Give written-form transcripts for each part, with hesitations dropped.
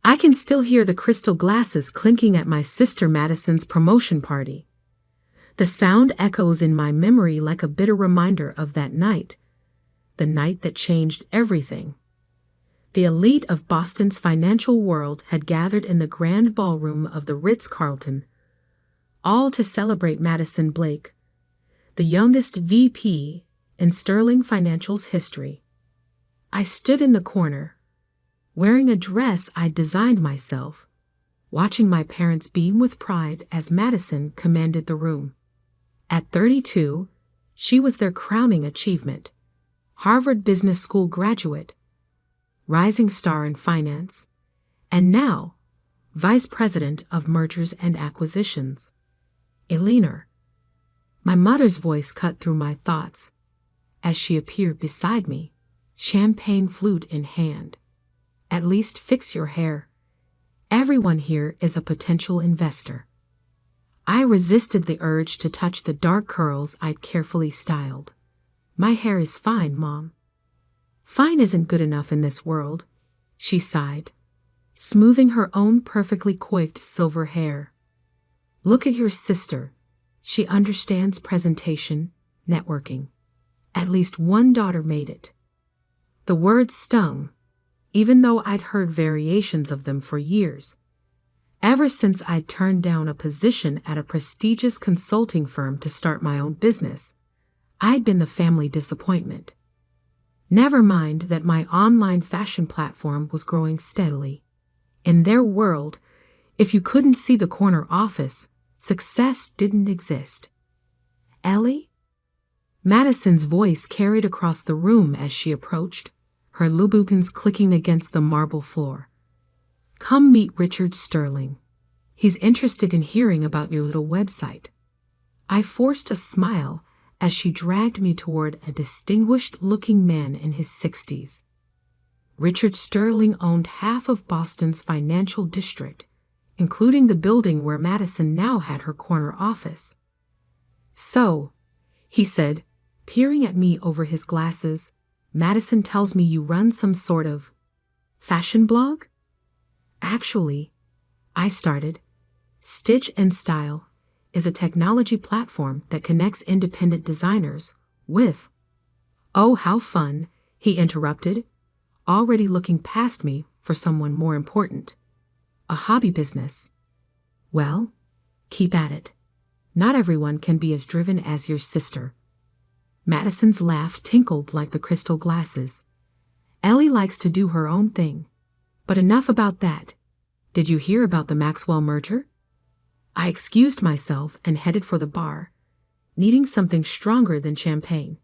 I can still hear the crystal glasses clinking at my sister Madison's promotion party. The sound echoes in my memory like a bitter reminder of that night, the night that changed everything. The elite of Boston's financial world had gathered in the grand ballroom of the Ritz-Carlton, all to celebrate Madison Blake, the youngest VP in Sterling Financial's history. I stood in the corner, wearing a dress I'd designed myself, watching my parents beam with pride as Madison commanded the room. At 32, she was their crowning achievement. Harvard Business School graduate, rising star in finance, and now Vice President of Mergers and Acquisitions. Eleanor. My mother's voice cut through my thoughts as she appeared beside me, champagne flute in hand. At least fix your hair. Everyone here is a potential investor. I resisted the urge to touch the dark curls I'd carefully styled. My hair is fine, Mom. Fine isn't good enough in this world, she sighed, smoothing her own perfectly coiffed silver hair. Look at your sister. She understands presentation, networking. At least one daughter made it. The words stung, even though I'd heard variations of them for years. Ever since I'd turned down a position at a prestigious consulting firm to start my own business, I'd been the family disappointment. Never mind that my online fashion platform was growing steadily. In their world, if you couldn't see the corner office, success didn't exist. Ellie? Madison's voice carried across the room as she approached, her Louboutins clicking against the marble floor. Come meet Richard Sterling. He's interested in hearing about your little website. I forced a smile as she dragged me toward a distinguished-looking man in his 60s. Richard Sterling owned half of Boston's financial district, including the building where Madison now had her corner office. So, he said, peering at me over his glasses, Madison tells me you run some sort of fashion blog? Actually, I started. Stitch and Style is a technology platform that connects independent designers with... Oh, how fun, he interrupted, already looking past me for someone more important. A hobby business. Well, keep at it. Not everyone can be as driven as your sister. Madison's laugh tinkled like the crystal glasses. Ellie likes to do her own thing. But enough about that. Did you hear about the Maxwell merger? I excused myself and headed for the bar, needing something stronger than champagne.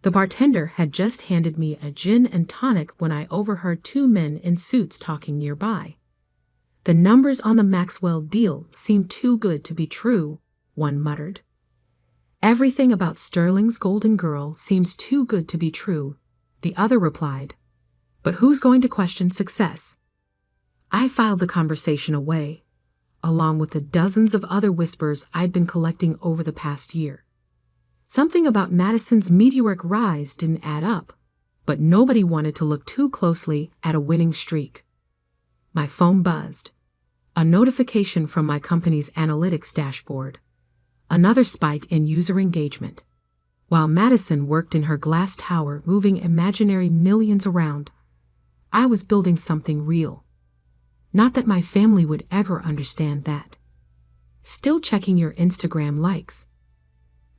The bartender had just handed me a gin and tonic when I overheard two men in suits talking nearby. The numbers on the Maxwell deal seemed too good to be true, one muttered. Everything about Sterling's Golden Girl seems too good to be true, the other replied. But who's going to question success? I filed the conversation away, along with the dozens of other whispers I'd been collecting over the past year. Something about Madison's meteoric rise didn't add up, but nobody wanted to look too closely at a winning streak. My phone buzzed. A notification from my company's analytics dashboard. Another spike in user engagement. While Madison worked in her glass tower moving imaginary millions around, I was building something real. Not that my family would ever understand that. Still checking your Instagram likes.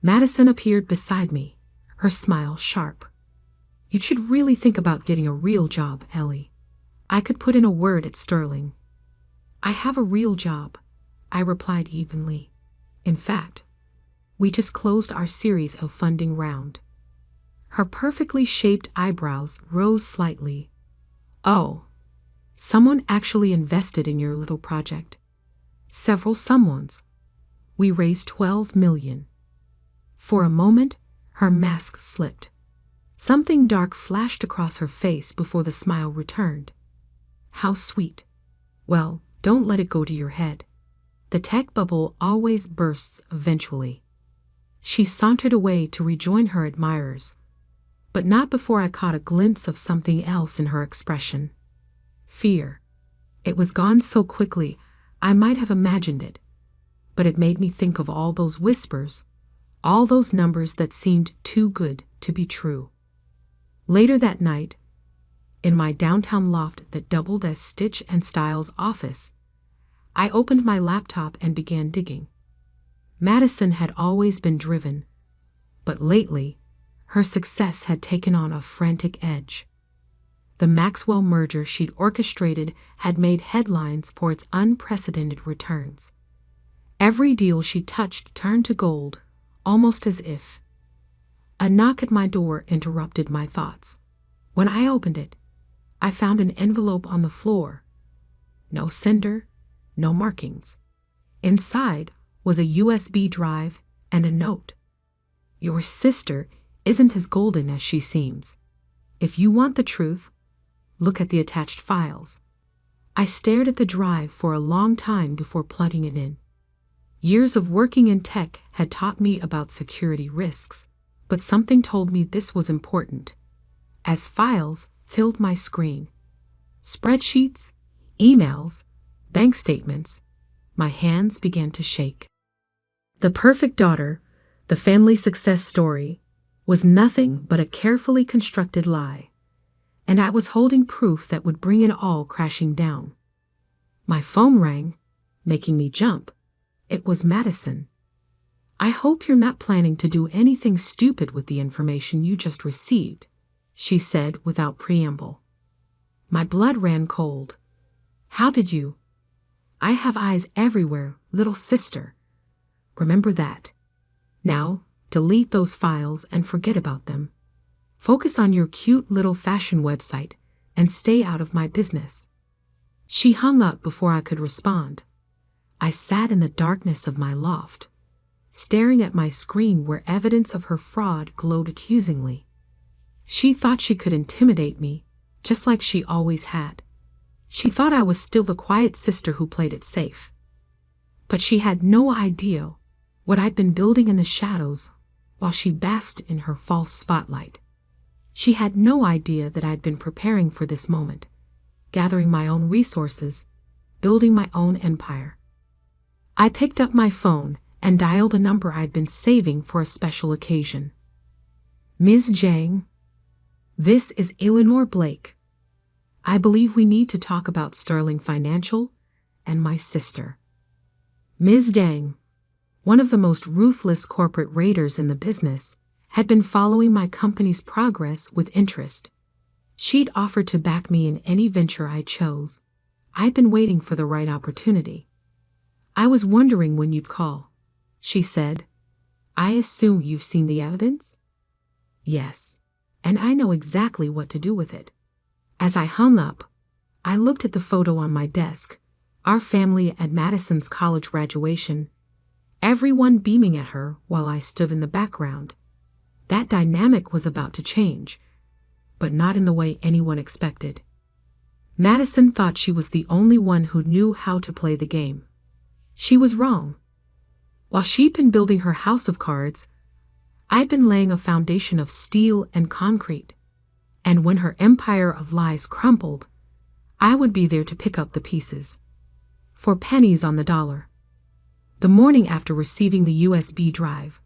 Madison appeared beside me, her smile sharp. You should really think about getting a real job, Ellie. I could put in a word at Sterling. I have a real job, I replied evenly. In fact, we just closed our series of funding round. Her perfectly shaped eyebrows rose slightly. Oh, someone actually invested in your little project. Several someones. We raised $12 million. For a moment, her mask slipped. Something dark flashed across her face before the smile returned. How sweet. Well, don't let it go to your head. The tech bubble always bursts eventually. She sauntered away to rejoin her admirers, but not before I caught a glimpse of something else in her expression. Fear. It was gone so quickly, I might have imagined it. But it made me think of all those whispers, all those numbers that seemed too good to be true. Later that night, in my downtown loft that doubled as Stitch and Styles' office, I opened my laptop and began digging. Madison had always been driven, but lately, her success had taken on a frantic edge. The Maxwell merger she'd orchestrated had made headlines for its unprecedented returns. Every deal she touched turned to gold, almost as if. A knock at my door interrupted my thoughts. When I opened it, I found an envelope on the floor. No sender, no markings. Inside was a USB drive and a note. Your sister isn't as golden as she seems. If you want the truth, look at the attached files. I stared at the drive for a long time before plugging it in. Years of working in tech had taught me about security risks, but something told me this was important. As files filled my screen, spreadsheets, emails, bank statements, my hands began to shake. The perfect daughter, the family success story, was nothing but a carefully constructed lie, and I was holding proof that would bring it all crashing down. My phone rang, making me jump. It was Madison. I hope you're not planning to do anything stupid with the information you just received, she said without preamble. My blood ran cold. How did you? I have eyes everywhere, little sister. Remember that. Now, delete those files and forget about them. Focus on your cute little fashion website and stay out of my business. She hung up before I could respond. I sat in the darkness of my loft, staring at my screen where evidence of her fraud glowed accusingly. She thought she could intimidate me, just like she always had. She thought I was still the quiet sister who played it safe. But she had no idea what I'd been building in the shadows while she basked in her false spotlight. She had no idea that I'd been preparing for this moment, gathering my own resources, building my own empire. I picked up my phone and dialed a number I'd been saving for a special occasion. Ms. Jang, this is Eleanor Blake. I believe we need to talk about Sterling Financial and my sister. Ms. Dang, one of the most ruthless corporate raiders in the business, had been following my company's progress with interest. She'd offered to back me in any venture I chose. I'd been waiting for the right opportunity. I was wondering when you'd call, she said. I assume you've seen the evidence? Yes, and I know exactly what to do with it. As I hung up, I looked at the photo on my desk, our family at Madison's college graduation, everyone beaming at her while I stood in the background. That dynamic was about to change, but not in the way anyone expected. Madison thought she was the only one who knew how to play the game. She was wrong. While she'd been building her house of cards, I'd been laying a foundation of steel and concrete, and when her empire of lies crumbled, I would be there to pick up the pieces. For pennies on the dollar. The morning after receiving the USB drive,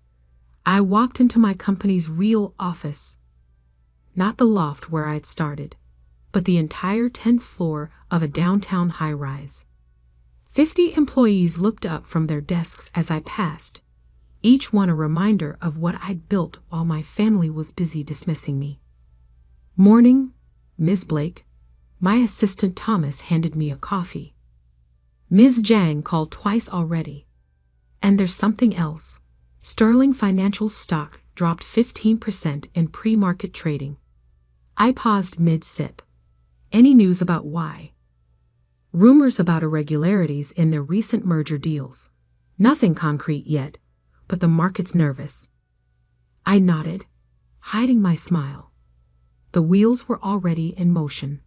I walked into my company's real office. Not the loft where I'd started, but the entire 10th floor of a downtown high-rise. 50 employees looked up from their desks as I passed, each one a reminder of what I'd built while my family was busy dismissing me. Morning, Ms. Blake. My assistant Thomas handed me a coffee. Ms. Jang called twice already. And there's something else. Sterling Financial stock dropped 15% in pre-market trading. I paused mid-sip. Any news about why? Rumors about irregularities in their recent merger deals. Nothing concrete yet, but the market's nervous. I nodded, hiding my smile. The wheels were already in motion.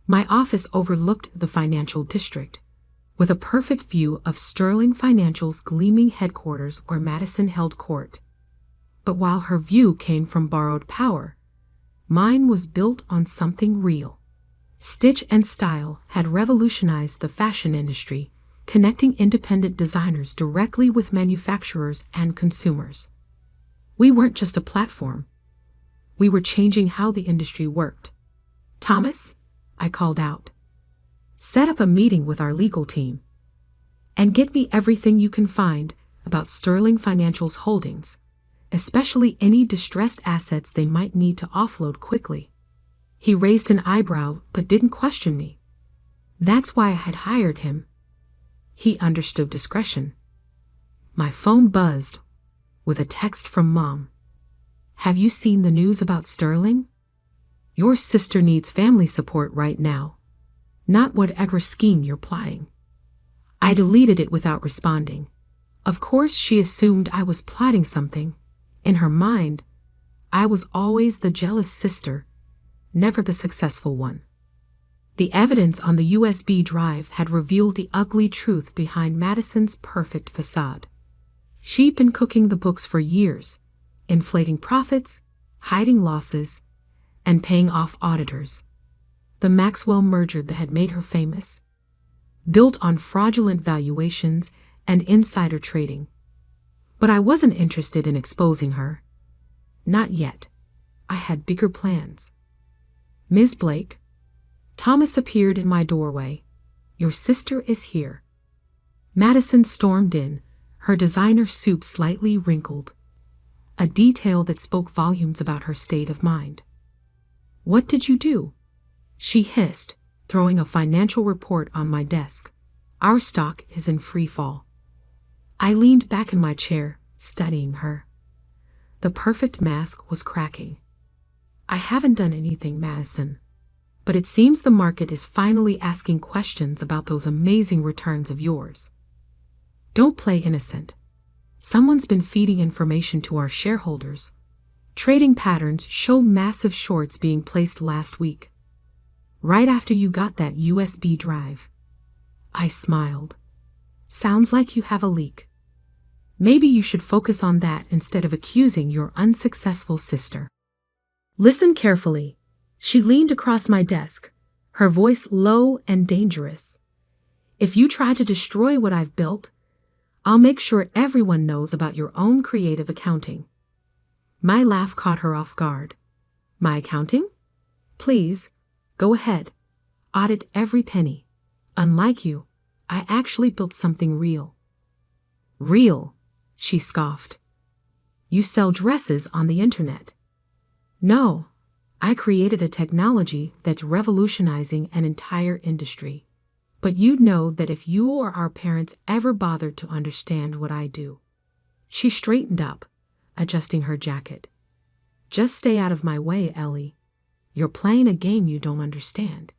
My office overlooked the financial district, with a perfect view of Sterling Financial's gleaming headquarters where Madison held court. But while her view came from borrowed power, mine was built on something real. Stitch and Style had revolutionized the fashion industry, connecting independent designers directly with manufacturers and consumers. We weren't just a platform. We were changing how the industry worked. Thomas, I called out, set up a meeting with our legal team and get me everything you can find about Sterling Financial's holdings, especially any distressed assets they might need to offload quickly. He raised an eyebrow but didn't question me. That's why I had hired him. He understood discretion. My phone buzzed with a text from Mom. Have you seen the news about Sterling? Your sister needs family support right now, not whatever scheme you're plotting. I deleted it without responding. Of course, she assumed I was plotting something. In her mind, I was always the jealous sister, never the successful one. The evidence on the USB drive had revealed the ugly truth behind Madison's perfect facade. She'd been cooking the books for years, inflating profits, hiding losses, and paying off auditors. The Maxwell merger that had made her famous, built on fraudulent valuations and insider trading. But I wasn't interested in exposing her. Not yet. I had bigger plans. Ms. Blake, Thomas appeared in my doorway. Your sister is here. Madison stormed in, her designer suit slightly wrinkled, a detail that spoke volumes about her state of mind. What did you do? She hissed, throwing a financial report on my desk. Our stock is in free fall. I leaned back in my chair, studying her. The perfect mask was cracking. I haven't done anything, Madison. But it seems the market is finally asking questions about those amazing returns of yours. Don't play innocent. Someone's been feeding information to our shareholders. Trading patterns show massive shorts being placed last week, right after you got that USB drive. I smiled. Sounds like you have a leak. Maybe you should focus on that instead of accusing your unsuccessful sister. Listen carefully. She leaned across my desk, her voice low and dangerous. If you try to destroy what I've built, I'll make sure everyone knows about your own creative accounting. My laugh caught her off guard. My accounting? Please, go ahead. Audit every penny. Unlike you, I actually built something real. Real, she scoffed. You sell dresses on the internet. No. I created a technology that's revolutionizing an entire industry. But you'd know that if you or our parents ever bothered to understand what I do. She straightened up, adjusting her jacket. Just stay out of my way, Ellie. You're playing a game you don't understand.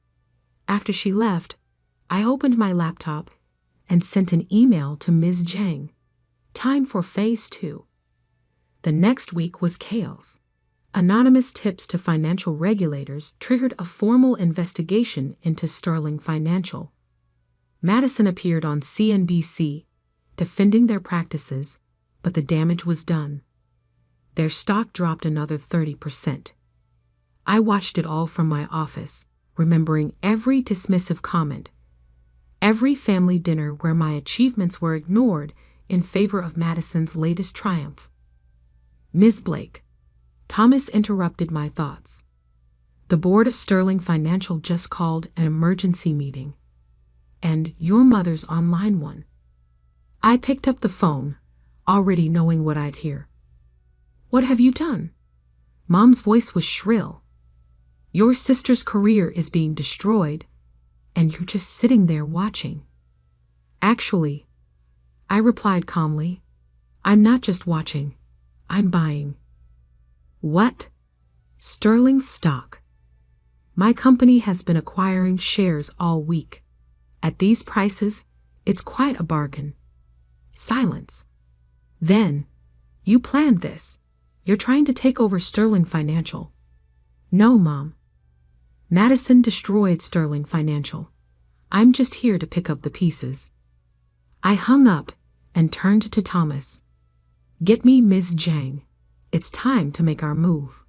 After she left, I opened my laptop and sent an email to Ms. Zhang. Time for phase 2. The next week was chaos. Anonymous tips to financial regulators triggered a formal investigation into Sterling Financial. Madison appeared on CNBC, defending their practices, but the damage was done. Their stock dropped another 30%. I watched it all from my office, remembering every dismissive comment, every family dinner where my achievements were ignored in favor of Madison's latest triumph. Ms. Blake, Thomas interrupted my thoughts. The board of Sterling Financial just called an emergency meeting. And your mother's online one. I picked up the phone, already knowing what I'd hear. What have you done? Mom's voice was shrill. Your sister's career is being destroyed, and you're just sitting there watching. Actually, I replied calmly, I'm not just watching, I'm buying. What? Sterling stock. My company has been acquiring shares all week. At these prices, it's quite a bargain. Silence. Then, you planned this. You're trying to take over Sterling Financial. No, Mom. Madison destroyed Sterling Financial. I'm just here to pick up the pieces. I hung up and turned to Thomas. Get me Ms. Zhang. It's time to make our move.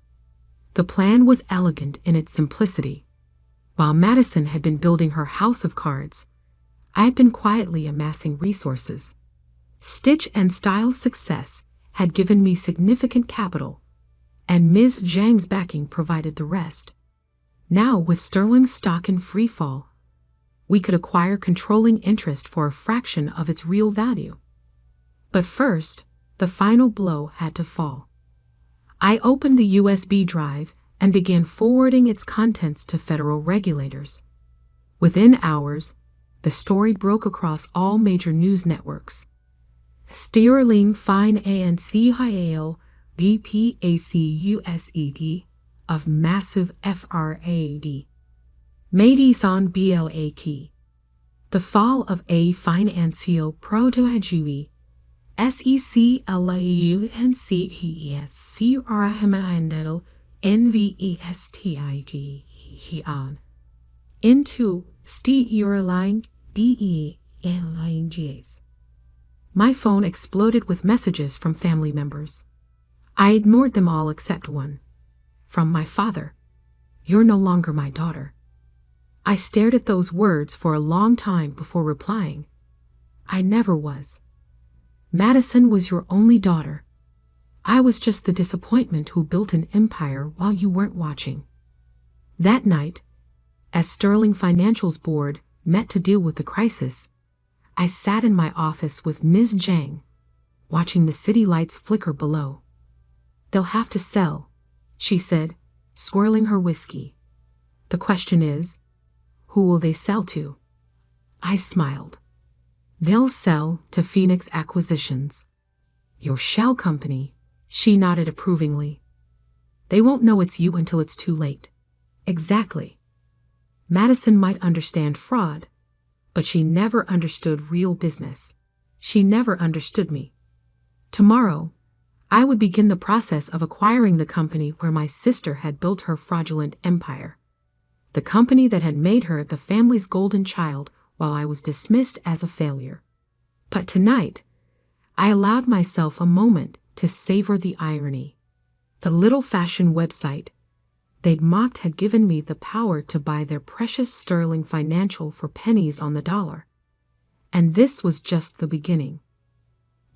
The plan was elegant in its simplicity. While Madison had been building her house of cards, I had been quietly amassing resources. Stitch and Style's success had given me significant capital, and Ms. Zhang's backing provided the rest. Now, with sterling's stock in free fall, we could acquire controlling interest for a fraction of its real value. But first, the final blow had to fall. I opened the USB drive and began forwarding its contents to federal regulators. Within hours, the story broke across all major news networks. Sterling Financial BPACUSED of massive FRAD. Madison BLAK. The fall of A Financial Protoagui. SECLAUNCESCRHMINDL NVESTIG into Sterling DELINGAs. My phone exploded with messages from family members. I ignored them all except one. From my father. "You're no longer my daughter." I stared at those words for a long time before replying. "I never was. Madison was your only daughter. I was just the disappointment who built an empire while you weren't watching." That night, as Sterling Financial's board met to deal with the crisis, I sat in my office with Ms. Zhang, watching the city lights flicker below. "They'll have to sell," she said, swirling her whiskey. "The question is, who will they sell to?" I smiled. "They'll sell to Phoenix Acquisitions." "Your shell company," she nodded approvingly. "They won't know it's you until it's too late." "Exactly. Madison might understand fraud, but she never understood real business. She never understood me. Tomorrow, I would begin the process of acquiring the company where my sister had built her fraudulent empire. The company that had made her the family's golden child while I was dismissed as a failure. But tonight, I allowed myself a moment to savor the irony. The little fashion website they'd mocked had given me the power to buy their precious Sterling Financial for pennies on the dollar. And this was just the beginning.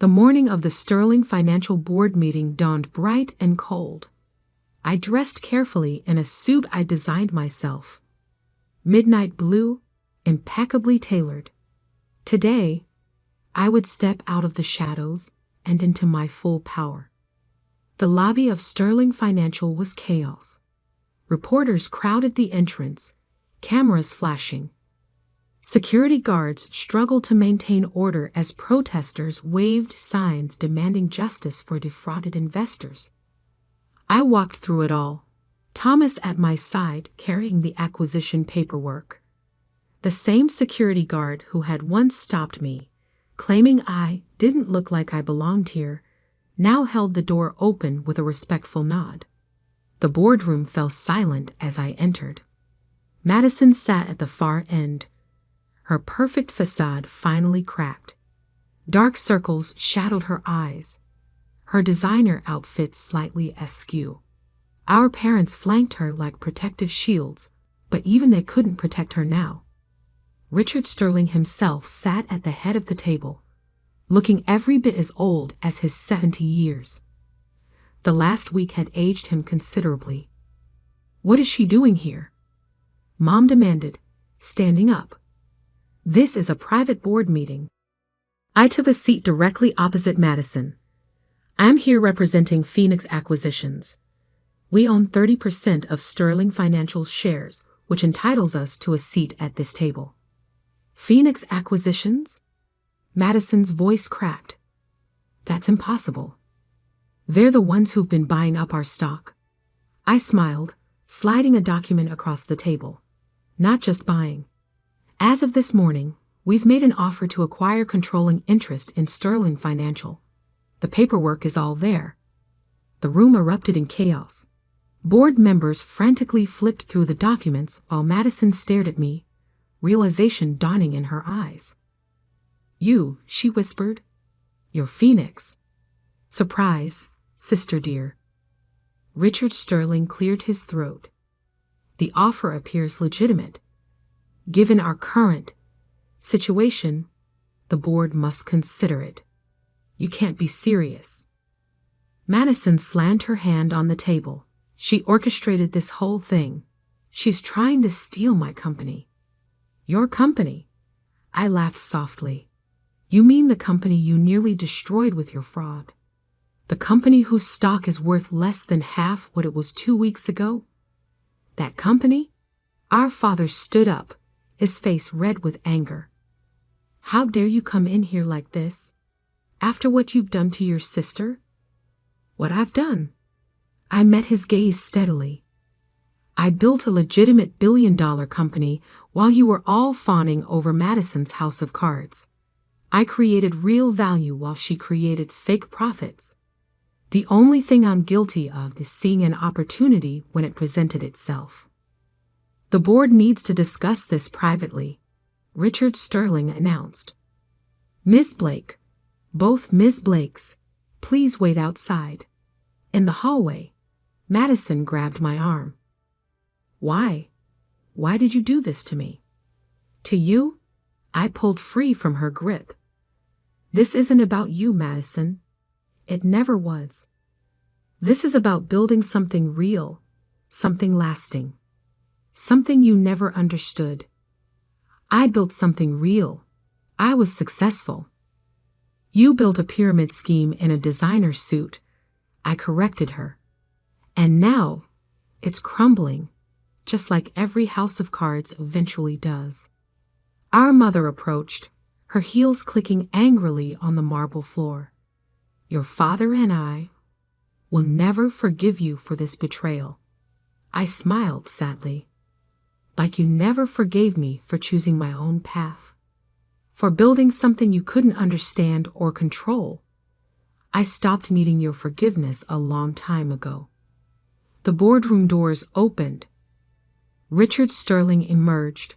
The morning of the Sterling Financial board meeting dawned bright and cold. I dressed carefully in a suit I designed myself. Midnight blue, impeccably tailored. Today, I would step out of the shadows and into my full power. The lobby of Sterling Financial was chaos. Reporters crowded the entrance, cameras flashing. Security guards struggled to maintain order as protesters waved signs demanding justice for defrauded investors. I walked through it all, Thomas at my side carrying the acquisition paperwork. The same security guard who had once stopped me, claiming I didn't look like I belonged here, now held the door open with a respectful nod. The boardroom fell silent as I entered. Madison sat at the far end. Her perfect facade finally cracked. Dark circles shadowed her eyes. Her designer outfit slightly askew. Our parents flanked her like protective shields, but even they couldn't protect her now. Richard Sterling himself sat at the head of the table, looking every bit as old as his 70 years. The last week had aged him considerably. "What is she doing here?" Mom demanded, standing up. "This is a private board meeting." I took a seat directly opposite Madison. "I'm here representing Phoenix Acquisitions. We own 30% of Sterling Financial's shares, which entitles us to a seat at this table." "Phoenix Acquisitions?" Madison's voice cracked. "That's impossible. They're the ones who've been buying up our stock." I smiled, sliding a document across the table. "Not just buying. As of this morning, we've made an offer to acquire controlling interest in Sterling Financial. The paperwork is all there." The room erupted in chaos. Board members frantically flipped through the documents while Madison stared at me, realization dawning in her eyes. "You," she whispered. "You're Phoenix." "Surprise, sister dear." Richard Sterling cleared his throat. The offer appears legitimate. Given our current situation, the board must consider it. You can't be serious. Madison slammed her hand on the table. She orchestrated this whole thing. She's trying to steal my company. Your company? I laughed softly. You mean the company you nearly destroyed with your fraud? The company whose stock is worth less than half what it was 2 weeks ago? That company? Our father stood up, his face red with anger. How dare you come in here like this? After what you've done to your sister? What I've done? I met his gaze steadily. I built a legitimate billion-dollar company while you were all fawning over Madison's house of cards. I created real value while she created fake profits. The only thing I'm guilty of is seeing an opportunity when it presented itself. The board needs to discuss this privately, Richard Sterling announced. Ms. Blake, both Ms. Blakes, please wait outside. In the hallway, Madison grabbed my arm. Why? Why did you do this to me? To you? I pulled free from her grip. This isn't about you, Madison. It never was. This is about building something real, something lasting, something you never understood. I built something real. I was successful. You built a pyramid scheme in a designer suit. I corrected her. And now, it's crumbling, just like every house of cards eventually does. Our mother approached, her heels clicking angrily on the marble floor. Your father and I will never forgive you for this betrayal. I smiled sadly, like you never forgave me for choosing my own path, for building something you couldn't understand or control. I stopped needing your forgiveness a long time ago. The boardroom doors opened. Richard Sterling emerged,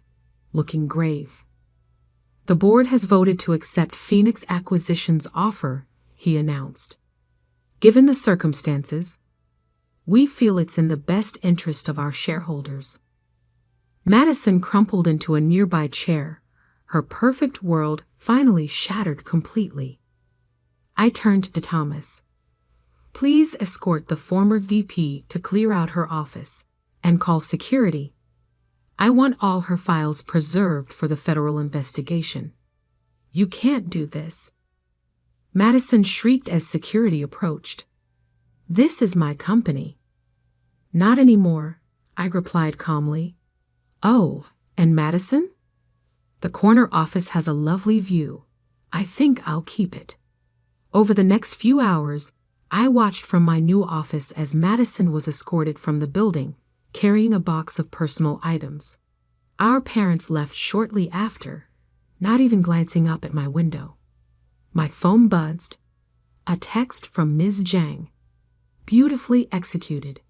looking grave. The board has voted to accept Phoenix Acquisition's offer, he announced. Given the circumstances, we feel it's in the best interest of our shareholders. Madison crumpled into a nearby chair, her perfect world finally shattered completely. I turned to Thomas. Please escort the former VP to clear out her office and call security. I want all her files preserved for the federal investigation. You can't do this. Madison shrieked as security approached. This is my company. Not anymore, I replied calmly. Oh, and Madison? The corner office has a lovely view. I think I'll keep it. Over the next few hours, I watched from my new office as Madison was escorted from the building, carrying a box of personal items. Our parents left shortly after, not even glancing up at my window. My phone buzzed. A text from Ms. Zhang. Beautifully executed.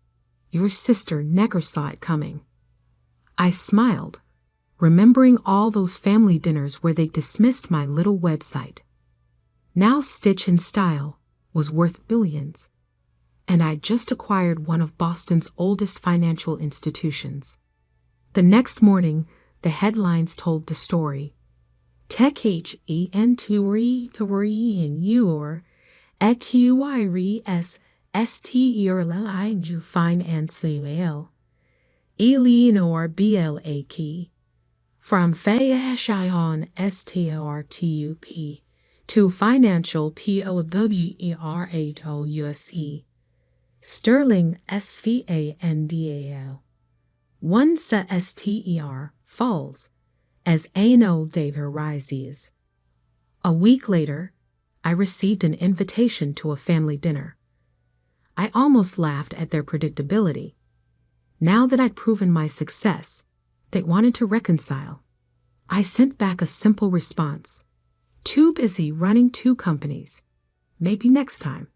Your sister never saw it coming. I smiled, remembering all those family dinners where they dismissed my little website. Now Stitch in Style was worth billions, and I'd just acquired one of Boston's oldest financial institutions. The next morning, the headlines told the story. Tech HEN in your EQIRES STERLINJU Financial Eleanor BLAK from Fayion STRTUP to Financial POWERATOUSE Sterling SVANDAL 1 STER falls as ANO Daver rises. A week later, I received an invitation to a family dinner. I almost laughed at their predictability. Now that I'd proven my success, they wanted to reconcile. I sent back a simple response. Too busy running 2 companies. Maybe next time.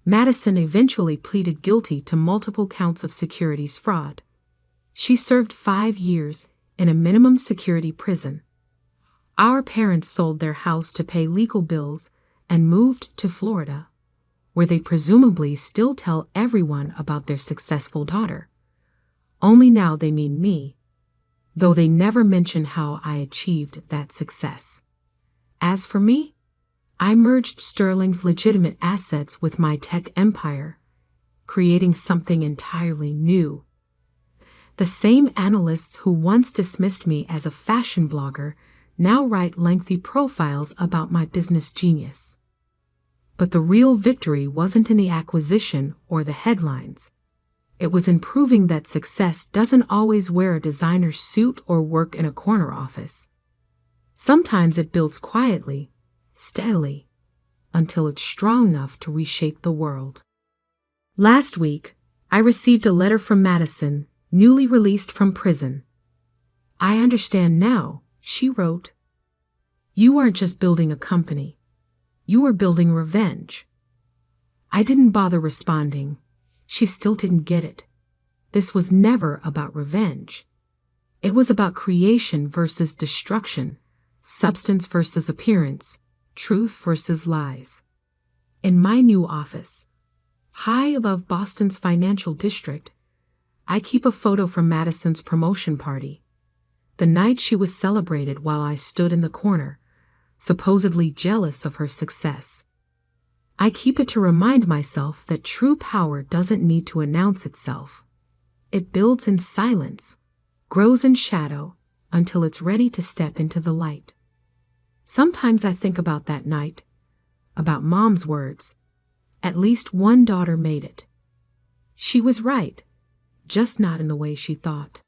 Madison eventually pleaded guilty to multiple counts of securities fraud. She served 5 years in a minimum security prison. Our parents sold their house to pay legal bills and moved to Florida, where they presumably still tell everyone about their successful daughter. Only now they mean me, though they never mention how I achieved that success. As for me, I merged Sterling's legitimate assets with my tech empire, creating something entirely new. The same analysts who once dismissed me as a fashion blogger now write lengthy profiles about my business genius. But the real victory wasn't in the acquisition or the headlines. It was in proving that success doesn't always wear a designer suit or work in a corner office. Sometimes it builds quietly, steadily, until it's strong enough to reshape the world. Last week, I received a letter from Madison, newly released from prison. "I understand now," she wrote. "You aren't just building a company. You are building revenge." I didn't bother responding. She still didn't get it. This was never about revenge. It was about creation versus destruction, substance versus appearance, truth versus lies. In my new office, high above Boston's financial district, I keep a photo from Madison's promotion party, the night she was celebrated while I stood in the corner, supposedly jealous of her success. I keep it to remind myself that true power doesn't need to announce itself. It builds in silence, grows in shadow, until it's ready to step into the light. Sometimes I think about that night, about Mom's words. At least one daughter made it. She was right, just not in the way she thought.